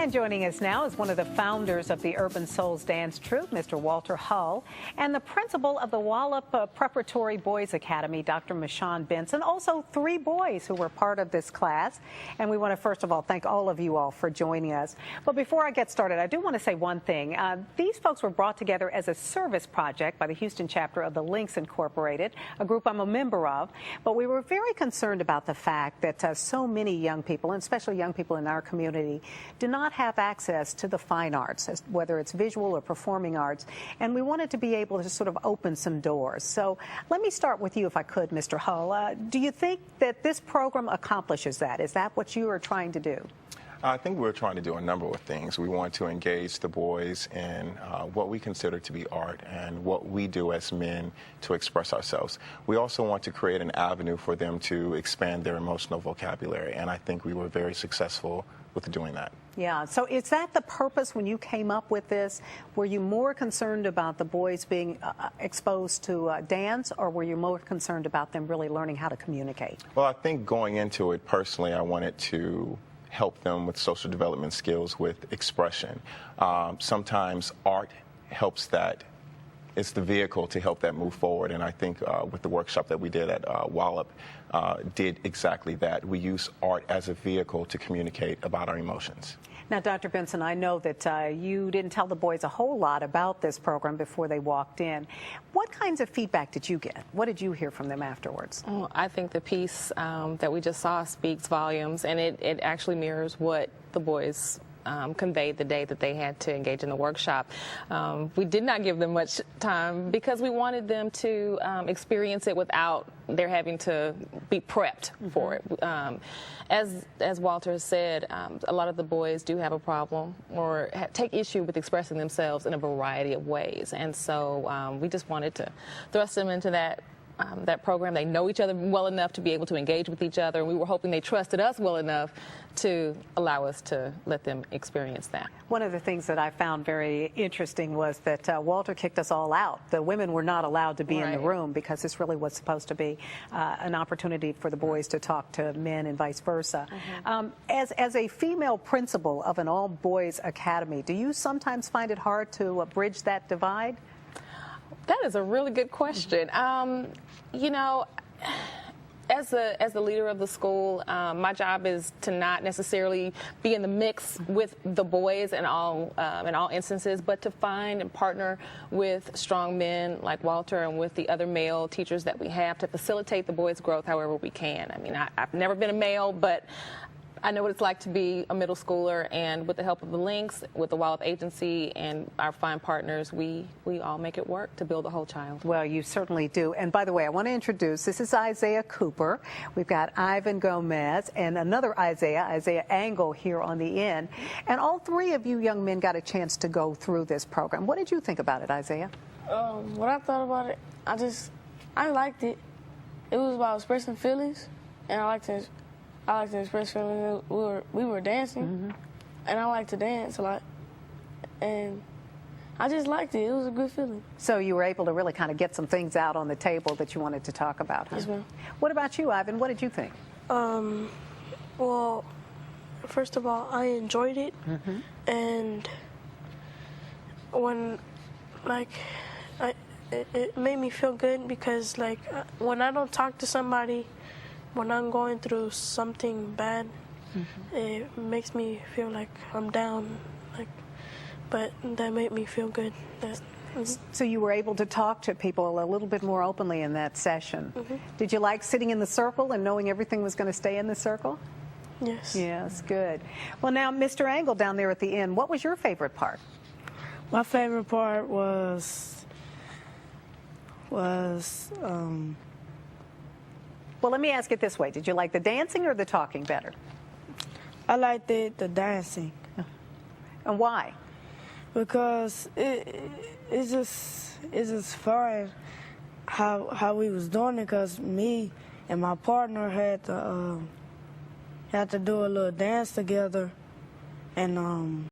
And joining us now is one of the founders of the Urban Souls Dance Troupe, Mr. Walter Hull, and the principal of the WALIPP Preparatory Boys Academy, Dr. Michon Benson. Also 3 boys who were part of this class. And we want to first of all thank all of you all for joining us. But before I get started, I do want to say one thing. These folks were brought together as a service project by the Houston chapter of the Links Incorporated, a group I'm a member of. But we were very concerned about the fact that so many young people, and especially young people in our community, do not have access to the fine arts, whether it's visual or performing arts, and we wanted to be able to sort of open some doors. So let me start with you, if I could, Mr. Hull. Do you think that this program accomplishes that? Is that what you are trying to do? I think we're trying to do a number of things. We want to engage the boys in what we consider to be art and what we do as men to express ourselves. We also want to create an avenue for them to expand their emotional vocabulary, and I think we were very successful with doing that. Yeah, so is that the purpose when you came up with this? Were you more concerned about the boys being exposed to dance, or were you more concerned about them really learning how to communicate? Well, I think going into it personally, I wanted to help them with social development skills, with expression. Sometimes art helps that. It's the vehicle to help that move forward, and I think with the workshop that we did at WALIPP did exactly that. We use art as a vehicle to communicate about our emotions. Now, Dr. Benson, I know that you didn't tell the boys a whole lot about this program before they walked in. What kinds of feedback did you get? What did you hear from them afterwards? Well, I think the piece that we just saw speaks volumes, and it actually mirrors what the boys conveyed the day that they had to engage in the workshop. We did not give them much time because we wanted them to experience it without their having to be prepped for it. As Walter said, a lot of the boys do have a problem or take issue with expressing themselves in a variety of ways, and so we just wanted to thrust them into that program. They know each other well enough to be able to engage with each other, and we were hoping they trusted us well enough to allow us to let them experience that. One of the things that I found very interesting was that Walter kicked us all out. The women were not allowed to be in the room because this really was supposed to be an opportunity for the boys to talk to men and vice versa. As a female principal of an all-boys academy, do you sometimes find it hard to bridge that divide? That is a really good question. You know, as the leader of the school, my job is to not necessarily be in the mix with the boys in all instances, but to find and partner with strong men like Walter and with the other male teachers that we have to facilitate the boys' growth however we can. I mean, I've never been a male, but I know what it's like to be a middle schooler, and with the help of the Links, with the WALIPP agency, and our fine partners, we all make it work to build a whole child. Well, you certainly do. And by the way, I want to introduce, this is Isaiah Cooper. We've got Ivan Gomez and another Isaiah Angle here on the end. And all 3 of you young men got a chance to go through this program. What did you think about it, Isaiah? What I thought about it, I liked it. It was about expressing feelings, and I like to express feelings. We were dancing, and I like to dance a lot, and I just liked it. It was a good feeling. So you were able to really kind of get some things out on the table that you wanted to talk about, huh? Yes, ma'am. What about you, Ivan? What did you think? Well, first of all, I enjoyed it, and when, it made me feel good because, when I don't talk to somebody, when I'm going through something bad, it makes me feel like I'm down, but that made me feel good. So you were able to talk to people a little bit more openly in that session. Did you like sitting in the circle and knowing everything was going to stay in the circle? Yes. Yes, good. Well, now, Mr. Angle down there at the end, what was your favorite part? My favorite part was well, let me ask it this way. Did you like the dancing or the talking better? I liked the dancing. And why? Because it's just fun how we was doing it, because me and my partner had to do a little dance together, and